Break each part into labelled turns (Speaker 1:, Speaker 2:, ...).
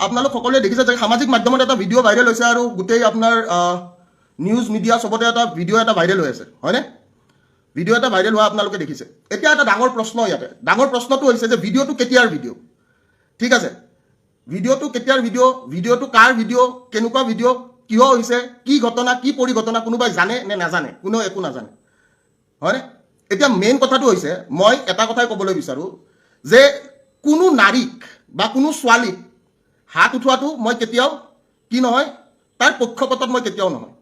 Speaker 1: আপোনালোক সকলোৱে দেখিছে যে সামাজিক মাধ্যমত এটা ভিডিঅ' ভাইৰেল হৈছে আৰু গোটেই আপোনাৰ নিউজ মিডিয়া চবতে এটা ভিডিঅ' এটা ভাইৰেল হৈ আছে, হয়নে? ভিডিঅ' এটা ভাইৰেল হোৱা আপোনালোকে দেখিছে। এতিয়া এটা ডাঙৰ প্ৰশ্ন ইয়াতে, ডাঙৰ প্ৰশ্নটো হৈছে যে ভিডিঅ'টো কেতিয়াৰ ভিডিঅ'? ঠিক আছে, ভিডিঅ'টো কেতিয়াৰ ভিডিঅ', ভিডিঅ'টো কাৰ ভিডিঅ', কেনেকুৱা ভিডিঅ', কিয় হৈছে, কি ঘটনা, কি পৰিঘটনা, কোনোবাই জানে নে নাজানে? কোনেও একো নাজানে, হয়নে? এতিয়া মেইন কথাটো হৈছে মই এটা কথাই ক'বলৈ বিচাৰোঁ যে কোনো নাৰীক বা কোনো ছোৱালীক হাত উঠোৱাটো মই কেতিয়াও কি নহয়, তাৰ পক্ষপাতত মই কেতিয়াও নহয়।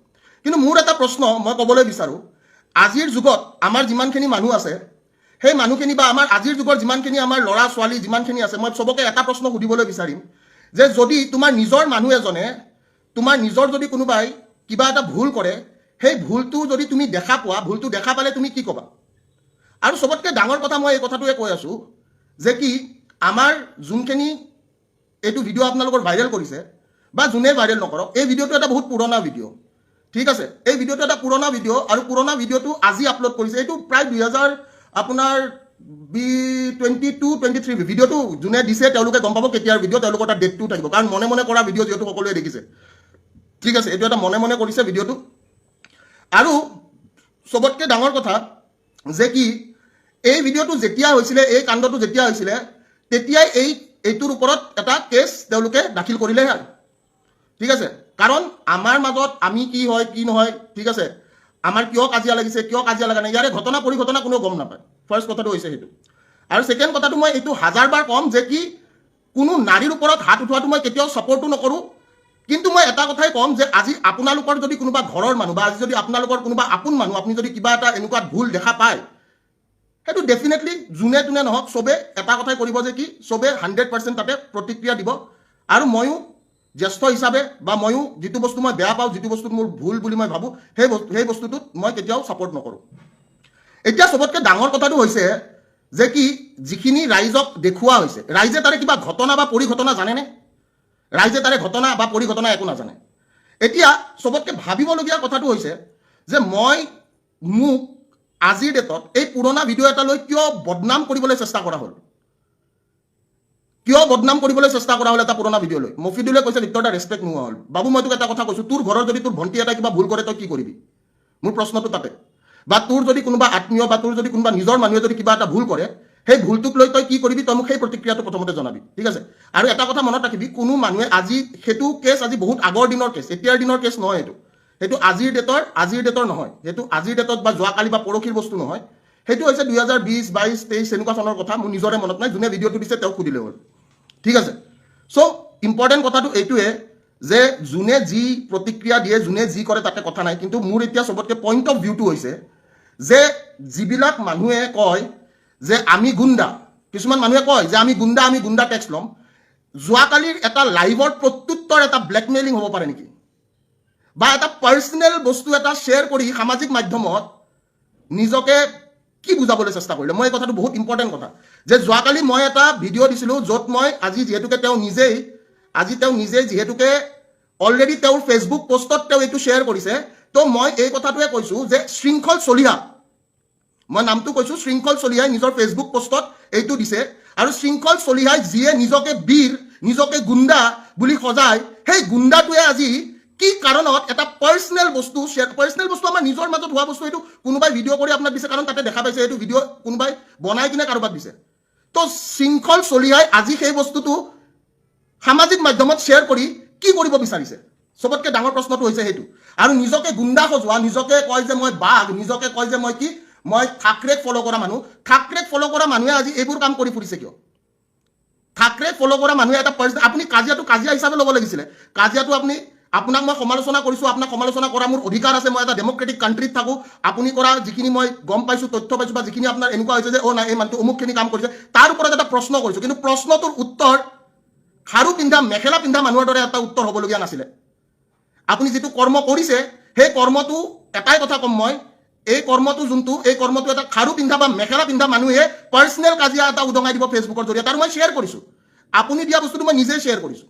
Speaker 1: কিন্তু মোৰ এটা প্ৰশ্ন মই ক'বলৈ বিচাৰোঁ, আজিৰ যুগত আমাৰ যিমানখিনি মানুহ আছে সেই মানুহখিনি বা আমাৰ আজিৰ যুগৰ যিমানখিনি আমাৰ ল'ৰা ছোৱালী যিমানখিনি আছে, মই চবকে এটা প্ৰশ্ন সুধিবলৈ বিচাৰিম যে যদি তোমাৰ নিজৰ মানুহ এজনে, তোমাৰ নিজৰ যদি কোনোবাই কিবা এটা ভুল কৰে, সেই ভুলটো যদি তুমি দেখা পোৱা, ভুলটো দেখা পালে তুমি কি ক'বা? আৰু চবতকৈ ডাঙৰ কথা মই এই কথাটোৱে কৈ আছোঁ যে কি আমাৰ যোনখিনি এইটো ভিডিঅ' আপোনালোকৰ ভাইৰেল কৰিছে বা যোনে ভাইৰেল নকৰক, এই ভিডিঅ'টো এটা বহুত পুৰণা ভিডিঅ', ঠিক আছে? এই ভিডিঅ'টো এটা পুৰণা ভিডিঅ' আৰু পুৰণা ভিডিঅ'টো আজি আপলোড কৰিছে। এইটো প্ৰায় 2022-23 ভিডিঅ'টো যোনে দিছে তেওঁলোকে গম পাব কেতিয়াৰ ভিডিঅ', তেওঁলোকৰ এটা ডেটটো থাকিব, কাৰণ মনে মনে কৰা ভিডিঅ' যিহেতু সকলোৱে দেখিছে, ঠিক আছে? এইটো এটা মনে মনে কৰিছে ভিডিঅ'টো। আৰু চবতকৈ ডাঙৰ কথা যে কি এই ভিডিঅ'টো যেতিয়া হৈছিলে, এই কাণ্ডটো যেতিয়া হৈছিলে, তেতিয়াই এইটোৰ ওপৰত এটা কেছ তেওঁলোকে দাখিল কৰিলে, ঠিক আছে? কাৰণ আমাৰ মাজত আমি কি হয় কি নহয়, ঠিক আছে, আমাৰ কিয় কাজিয়া লাগিছে, কিয় কাজিয়া লগা নাই, ইয়াৰে ঘটনা পৰিঘটনা কোনেও গম নাপায়। ফাৰ্ষ্ট কথাটো হৈছে সেইটো। আৰু ছেকেণ্ড কথাটো মই এইটো হাজাৰবাৰ ক'ম যে কি কোনো নাৰীৰ ওপৰত হাত উঠোৱাটো মই কেতিয়াও ছাপৰ্টো নকৰোঁ। কিন্তু মই এটা কথাই ক'ম যে আজি আপোনালোকৰ যদি কোনোবা ঘৰৰ মানুহ বা আজি যদি আপোনালোকৰ কোনোবা আপোন মানুহ আপুনি যদি কিবা এটা এনেকুৱা ভুল দেখা পায়, সেইটো ডেফিনেটলি যোনে তোনে নহওক চবে এটা কথাই কৰিব যে কি চবে 100% তাতে প্ৰতিক্ৰিয়া দিব। আৰু ময়ো জ্যেষ্ঠ হিচাপে বা ময়ো যিটো বস্তু মই বেয়া পাওঁ, যিটো বস্তুত মোৰ ভুল বুলি মই ভাবোঁ, সেই বস্তুটোত মই কেতিয়াও ছাপৰ্ট নকৰোঁ। এতিয়া চবতকৈ ডাঙৰ কথাটো হৈছে যে কি যিখিনি ৰাইজক দেখুওৱা হৈছে, ৰাইজে তাৰে কিবা ঘটনা বা পৰিঘটনা জানেনে? ৰাইজে তাৰে ঘটনা বা পৰিঘটনা একো নাজানে। এতিয়া চবতকৈ ভাবিবলগীয়া কথাটো হৈছে যে মোক আজিৰ ডেটত এই পুৰণা ভিডিঅ' এটা লৈ কিয় বদনাম কৰিবলৈ চেষ্টা কৰা হ'ল? কিয় বদনাম কৰিবলৈ চেষ্টা কৰা হ'ল এটা পুৰণা ভিডিঅ' লৈ? মফিদুলে কৈছে ভিতৰত এটা ৰেছপেক্ট নোহোৱা হ'ল। বাবু মই তোক এটা কথা কৈছোঁ, তোৰ ঘৰৰ যদি তোৰ ভণ্টি এটা কিবা ভুল কৰে তই কি কৰিবি? মোৰ প্ৰশ্নটো তাতে। বা তোৰ যদি কোনোবা আত্মীয় বা তোৰ যদি কোনোবা নিজৰ মানুহে যদি কিবা এটা ভুল কৰে, সেই ভুলটোক লৈ তই কি কৰিবি? তই মোক সেই প্ৰতিক্ৰিয়াটো প্ৰথমতে জনাবি, ঠিক আছে? আৰু এটা কথা মনত ৰাখিবি, কোনো মানুহে আজি সেইটো কেছ আজি বহুত আগৰ দিনৰ কেছ, এতিয়াৰ দিনৰ কেছ নহয় এইটো। সেইটো আজিৰ ডেটৰ নহয়, সেইটো আজিৰ ডেটত বা যোৱাকালি বা পৰহিৰ বস্তু নহয়। সেইটো হৈছে 2020, 22, 23 এনেকুৱা চনৰ কথা। মোৰ নিজৰে মনত নাই, যোনে ভিডিঅ'টো দিছে তেওঁক সুধিলে হ'ল, ঠিক আছে? চ' ইম্পৰ্টেণ্ট কথাটো এইটোৱে যে যোনে যি প্ৰতিক্ৰিয়া দিয়ে, যোনে যি কৰে তাতে কথা নাই। কিন্তু মোৰ এতিয়া চবতকৈ পইণ্ট অফ ভিউটো হৈছে যে যিবিলাক মানুহে কয় যে আমি গুণ্ডা, কিছুমান মানুহে কয় যে আমি গুণ্ডা টেক্স ল'ম, যোৱাকালিৰ এটা লাইভৰ প্ৰত্যুত্তৰ এটা ব্লেকমেইলিং হ'ব পাৰে নেকি? বা এটা পাৰ্চনেল বস্তু এটা শ্বেয়াৰ কৰি সামাজিক মাধ্যমত নিজকে কি বুজাবলৈ চেষ্টা কৰিলে? মই এই কথাটো বহুত ইম্পৰ্টেণ্ট কথা যে যোৱাকালি মই এটা ভিডিঅ' দিছিলোঁ য'ত মই আজি যিহেতুকে তেওঁ নিজেই যিহেতুকে অলৰেডি তেওঁৰ ফেচবুক পোষ্টত তেওঁ এইটো শ্বেয়াৰ কৰিছে, তো মই এই কথাটোৱে কৈছোঁ যে শৃংখল চলিহা, মই নামটো কৈছোঁ, শৃংখল চলিহাই নিজৰ ফেচবুক পোষ্টত এইটো দিছে। আৰু শৃংখল চলিহাই যিয়ে নিজকে বীৰ, নিজকে গুণ্ডা বুলি সজায়, সেই গুণ্ডাটোৱে আজি কি কাৰণত এটা পাৰ্চনেল বস্তু আমাৰ নিজৰ মাজত হোৱা বস্তু এইটো কোনোবাই ভিডিঅ' কৰি আপোনাক দিছে, কাৰণ তাতে দেখা পাইছে এইটো ভিডিঅ' কোনোবাই বনাই কিনে কাৰোবাক দিছে। তো শৃংখল চলিহাই আজি সেই বস্তুটো সামাজিক মাধ্যমত শ্বেয়াৰ কৰি কি কৰিব বিচাৰিছে? চবতকৈ ডাঙৰ প্ৰশ্নটো হৈছে সেইটো। আৰু নিজকে গুণ্ডা সজোৱা, নিজকে কয় যে মই বাঘ, নিজকে কয় যে মই থাকৰেক ফ'ল' কৰা মানুহ। থাকৰেক ফ'ল' কৰা মানুহে আজি এইবোৰ কাম কৰি ফুৰিছে কিয়? থাকৰেক ফ'ল' কৰা মানুহে এটা আপুনি কাজিয়াটো কাজিয়া হিচাপে ল'ব লাগিছিলে। কাজিয়াটো আপোনাক মই সমালোচনা কৰিছোঁ, আপোনাক সমালোচনা কৰা মোৰ অধিকাৰ আছে, মই এটা ডেম'ক্ৰেটিক কাণ্ট্ৰিত থাকোঁ। আপুনি কৰা যিখিনি মই গম পাইছোঁ, তথ্য পাইছোঁ, বা যিখিনি আপোনাৰ এনেকুৱা হৈছে যে নাই এই মানুহটো অমুকখিনি কাম কৰিছে, তাৰ ওপৰত এটা প্ৰশ্ন কৰিছোঁ। কিন্তু প্ৰশ্নটোৰ উত্তৰ খাৰু পিন্ধা, মেখেলা পিন্ধা মানুহৰ দৰে এটা উত্তৰ হ'বলগীয়া নাছিলে। আপুনি যিটো কৰ্ম কৰিছে সেই কৰ্মটো এটাই কথা ক'ম মই, এই কৰ্মটো এটা খাৰু পিন্ধা বা মেখেলা পিন্ধা মানুহে পাৰ্চনেল কাজিয়া এটা উদঙাই দিব ফেচবুকৰ জৰিয়তে। আৰু মই শ্বেয়াৰ কৰিছোঁ, আপুনি দিয়া বস্তুটো মই নিজেই শ্বেয়াৰ কৰিছোঁ।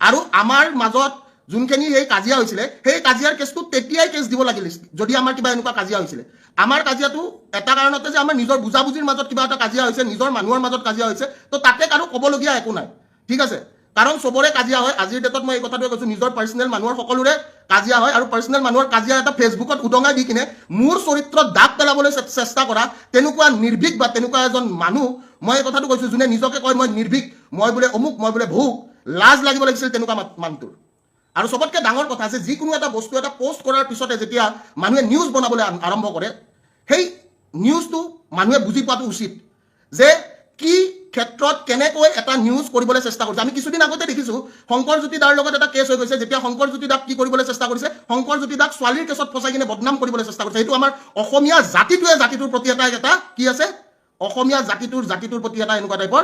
Speaker 1: আৰু আমাৰ মাজত যোনখিনি সেই কাজিয়া হৈছিলে, সেই কাজিয়াৰ কেছটো তেতিয়াই কেছ দিব লাগিল যদি আমাৰ কিবা এনেকুৱা কাজিয়া হৈছিলে। আমাৰ কাজিয়াটো এটা কাৰণতে যে আমাৰ নিজৰ বুজাবুজিৰ মাজত কিবা এটা কাজিয়া হৈছে, নিজৰ মানুহৰ মাজত কাজিয়া হৈছে, তো তাতে কাৰো ক'বলগীয়া একো নাই, ঠিক আছে? কাৰণ চবৰে কাজিয়া হয় আজিৰ ডেটত মই এই কথাটোৱে কৈছোঁ নিজৰ পাৰ্চনেল মানুহৰ সকলোৰে কাজিয়া হয় আৰু পাৰ্চনেল মানুহৰ কাজিয়া এটা ফেচবুকত উদঙাই দি কিনে মোৰ চৰিত্ৰত দাগ পেলাবলৈ চেষ্টা কৰা তেনেকুৱা নিৰ্ভীক বা তেনেকুৱা এজন মানুহ মই এই কথাটো কৈছোঁ যোনে নিজকে কয় মই নিৰ্ভীক মই বোলে অমুক মই বোলে ভোক লাজ লাগিব লাগিছিল তেনেকুৱা মানুহটোৰ আৰু চবতকৈ ডাঙৰ কথা যে যিকোনো এটা বস্তু এটা পোষ্ট কৰাৰ পিছতে যেতিয়া মানুহে নিউজ বনাবলৈ আৰম্ভ কৰে সেই নিউজটো মানুহে বুজি পোৱাটো উচিত যে কি ক্ষেত্ৰত কেনেকৈ এটা নিউজ কৰিবলৈ চেষ্টা কৰিছে আমি কিছুদিন আগতে দেখিছোঁ শংকৰজ্যোতি দাৰ লগত এটা কেছ হৈ গৈছে যেতিয়া শংকৰজ্যোতি দাক কি কৰিবলৈ চেষ্টা কৰিছে শংকৰজ্যোতি দাক ছোৱালীৰ কেছত ফচাই কিনে বদনাম কৰিবলৈ চেষ্টা কৰিছে সেইটো আমাৰ অসমীয়া জাতিটোৰ প্ৰতি এটা কি আছে অসমীয়া জাতিটোৰ প্ৰতি এটা এনেকুৱা টাইপৰ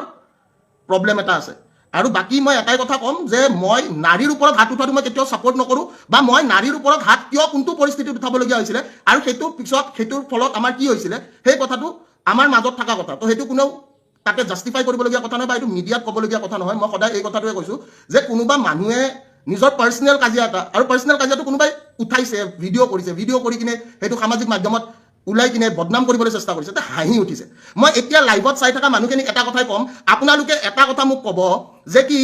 Speaker 1: প্ৰব্লেম এটা আছে আৰু বাকী মই এটাই কথা ক'ম যে মই নাৰীৰ ওপৰত হাত উঠাটো মই কেতিয়াও ছাপোৰ্ট নকৰোঁ বা মই নাৰীৰ ওপৰত হাত কিয় কোনটো পৰিস্থিতিত উঠাবলগীয়া হৈছিলে আৰু সেইটোৰ ফলত আমাৰ কি হৈছিলে সেই কথাটো আমাৰ মাজত থকা কথা তো সেইটো কোনেও তাকে জাষ্টিফাই কৰিবলগীয়া কথা নহয় বা এইটো মিডিয়াত ক'বলগীয়া কথা নহয় মই সদায় এই কথাটোৱে কৈছোঁ যে কোনোবা মানুহে নিজৰ পাৰ্চনেল কাজিয়া এটা আৰু পাৰ্চনেল কাজিয়াটো কোনোবাই উঠাইছে ভিডিঅ' কৰি কিনে সেইটো সামাজিক মাধ্যমত ওলাই কিনে বদনাম কৰিবলৈ চেষ্টা কৰিছে তে হাঁহি উঠিছে মই এতিয়া লাইভত চাই থকা মানুহখিনিক এটা কথাই ক'ম আপোনালোকে এটা কথা মোক ক'ব যে কি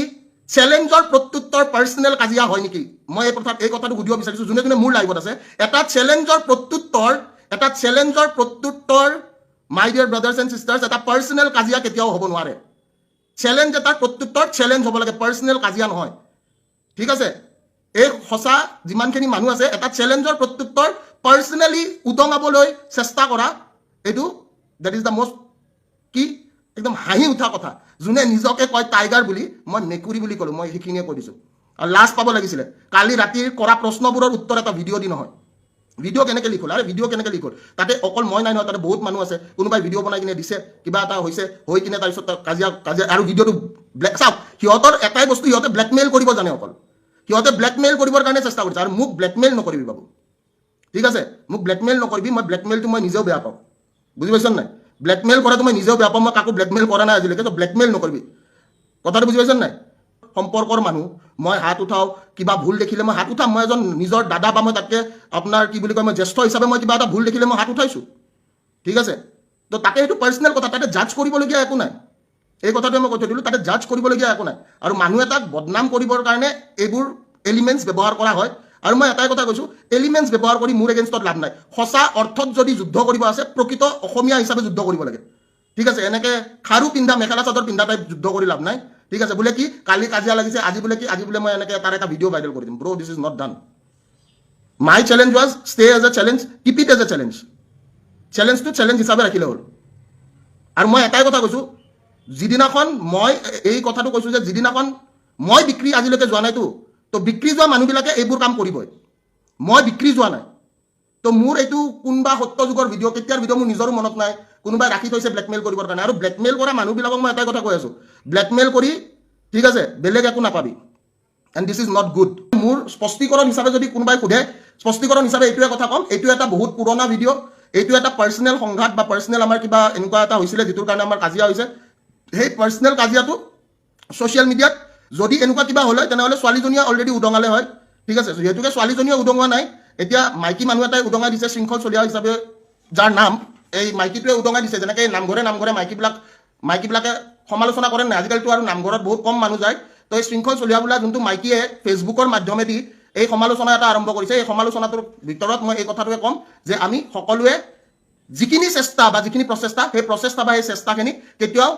Speaker 1: চেলেঞ্জৰ প্ৰত্যুত্তৰ পাৰ্চনেল কাজিয়া হয় নেকি মই এই কথাটো সুধিব বিচাৰিছোঁ যোনে যোনে মোৰ লাইভত আছে এটা চেলেঞ্জৰ প্ৰত্যুত্তৰ মাই ডিয়াৰ ব্ৰাদাৰ্ছ এণ্ড চিষ্টাৰ্ছ এটা পাৰ্চনেল কাজিয়া কেতিয়াও হ'ব নোৱাৰে চেলেঞ্জ এটাৰ প্ৰত্যুত্তৰ চেলেঞ্জ হ'ব লাগে পাৰ্চনেল কাজিয়া নহয় ঠিক আছে এই সঁচা যিমানখিনি মানুহ আছে এটা চেলেঞ্জৰ প্ৰত্যুত্তৰ পাৰ্চনেলি উদঙাবলৈ চেষ্টা কৰা এইটো দেট ইজ দ্য মষ্ট কি একদম হাঁহি উঠা কথা যোনে নিজকে কয় টাইগাৰ বুলি মই মেকুৰী বুলি ক'লোঁ মই সেইখিনিয়ে কৈ দিছোঁ আৰু লাজ পাব লাগিছিলে কালি ৰাতিৰ কৰা প্ৰশ্নবোৰৰ উত্তৰ এটা ভিডিঅ' দি নহয় ভিডিঅ' কেনেকৈ লিখ হ'ল আৰে ভিডিঅ' কেনেকৈ লিখ হ'ল তাতে অকল মই নাই নহয় তাতে বহুত মানুহ আছে কোনোবাই ভিডিঅ' বনাই কিনে দিছে কিবা এটা হৈছে হৈ কিনে তাৰপিছত কাজিয়া আৰু ভিডিঅ'টো চাওক সিহঁতৰ এটাই বস্তু সিহঁতে ব্লেকমেইল কৰিব জানে অকল সিহঁতে ব্লেকমেইল কৰিবৰ কাৰণে চেষ্টা কৰিছে আৰু মোক ব্লেকমেইল নকৰিবি বাবু ঠিক আছে মোক ব্লেকমেইল নকৰিবি মই ব্লেকমেইলটো মই নিজেও বেয়া পাওঁ বুজি পাইছ নাই ব্লেকমেইল কৰাটো মই নিজেও বেয়া পাওঁ মই কাকো ব্লেকমেইল কৰা নাই আজিলৈকে তো ব্লেকমেইল নকৰিবি কথাটো বুজি পাইছ নাই সম্পৰ্কৰ মানুহ মই হাত উঠাওঁ কিবা ভুল দেখিলে মই হাত উঠাম মই এজন নিজৰ দাদা বা মই তাতকৈ আপোনাৰ কি বুলি কয় মই জ্যেষ্ঠ হিচাপে মই কিবা এটা ভুল দেখিলে মই হাত উঠাইছোঁ ঠিক আছে তো তাতে সেইটো পাৰ্চনেল কথা তাতে জাজ কৰিবলগীয়া একো নাই এই কথাটোৱে মই কৈ থৈ দিলোঁ তাতে জাজ কৰিবলগীয়া একো নাই আৰু মানুহ এটাক বদনাম কৰিবৰ কাৰণে এইবোৰ এলিমেণ্টছ ব্যৱহাৰ কৰা হয় আৰু মই এটাই কথা কৈছোঁ এলিমেণ্টছ ব্যৱহাৰ কৰি মোৰ এগেইনষ্টত লাভ নাই সঁচা অৰ্থত যদি যুদ্ধ কৰিব আছে প্ৰকৃত অসমীয়া হিচাপে যুদ্ধ কৰিব লাগে ঠিক আছে এনেকৈ খাৰু পিন্ধা মেখেলা চাদৰ পিন্ধা টাইপ যুদ্ধ কৰি লাভ নাই ঠিক আছে বোলে কি কালি কাজিয়া লাগিছে আজি বোলে মই এনেকৈ তাৰ এটা ভিডিঅ' ভাইৰেল কৰি দিম bro' this is not done my challenge was stay as a challenge keep it as a চেলেঞ্জটো চেলেঞ্জ হিচাপে ৰাখিলে হ'ল আৰু মই এটাই কথা কৈছোঁ যিদিনাখন মই এই কথাটো কৈছোঁ যে যিদিনাখন মই বিক্ৰী আজিলৈকে যোৱা নাইতো তো বিক্ৰী যোৱা মানুহবিলাকে এইবোৰ কাম কৰিবই মই বিক্ৰী যোৱা নাই তো মোৰ এইটো কোনোবা সত্য যুগৰ ভিডিঅ' কেতিয়াৰ ভিডিঅ' মোৰ নিজৰো মনত নাই কোনোবাই ৰাখি থৈছে ব্লেকমেইল কৰিবৰ কাৰণে আৰু ব্লেকমেইল কৰা মানুহবিলাকক মই এটাই কথা কৈ আছোঁ ব্লেকমেইল কৰি ঠিক আছে বেলেগ একো নাপাবি and this is not good মোৰ স্পষ্টীকৰণ হিচাপে যদি কোনোবাই সোধে স্পষ্টীকৰণ হিচাপে এইটোৱে কথা ক'ম এইটো এটা বহুত পুৰণা ভিডিঅ' এইটো এটা পাৰ্চনেল সংঘাত বা পাৰ্চনেল আমাৰ কিবা এনেকুৱা এটা হৈছিলে যিটোৰ কাৰণে আমাৰ কাজিয়া হৈছে সেই পাৰ্চনেল কাজিয়াটো ছ'চিয়েল মিডিয়াত যদি এনেকুৱা কিবা হ'লে তেনেহ'লে ছোৱালীজনীয়ে অলৰেডি উদঙালে হয় ঠিক আছে যিহেতুকে ছোৱালীজনীয়ে উদঙোৱা নাই এতিয়া মাইকী মানুহ এটাই উদঙাই দিছে শৃংখল চলিয়া হিচাপে যাৰ নাম এই মাইকীটোৱে উদঙাই দিছে যেনেকৈ নামঘৰে মাইকীবিলাকে সমালোচনা কৰে নাই আজিকালিতো আৰু নামঘৰত বহুত কম মানুহ যায় তো এই শৃংখল চলিয়া বোলা যোনটো মাইকীয়ে ফেচবুকৰ মাধ্যমেদি এই সমালোচনা এটা আৰম্ভ কৰিছে এই সমালোচনাটোৰ ভিতৰত মই এই কথাটোৱে ক'ম যে আমি সকলোৱে যিখিনি চেষ্টা বা যিখিনি প্ৰচেষ্টা সেই প্ৰচেষ্টা বা এই চেষ্টাখিনি কেতিয়াও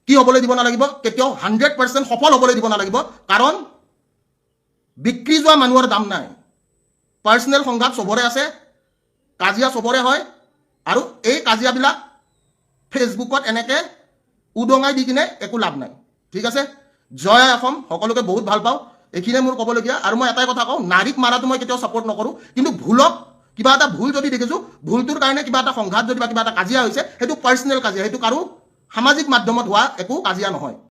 Speaker 1: কি হ'বলৈ দিব নালাগিব কেতিয়াও 100% সফল হ'বলৈ দিব নালাগিব কাৰণ বিক্ৰী যোৱা মানুহৰ দাম নাই পাৰ্চনেল সংঘাত চবৰে আছে কাজিয়া চবৰে হয় আৰু এই কাজিয়াবিলাক ফেচবুকত এনেকৈ উদঙাই দি কিনে একো লাভ নাই ঠিক আছে জয় অসম সকলোকে বহুত ভাল পাওঁ এইখিনিয়ে মোৰ ক'বলগীয়া আৰু মই এটাই কথা কওঁ নাৰীক মাৰাটো মই কেতিয়াও ছাপোৰ্ট নকৰোঁ কিন্তু ভুলক কিবা এটা ভুল যদি দেখিছোঁ ভুলটোৰ কাৰণে কিবা এটা সংঘাত যদি বা কিবা এটা কাজিয়া হৈছে সেইটো পাৰ্চনেল কাজিয়া সেইটো কাৰো সামাজিক মাধ্যমত হোৱা একো কাজিয়া নহয়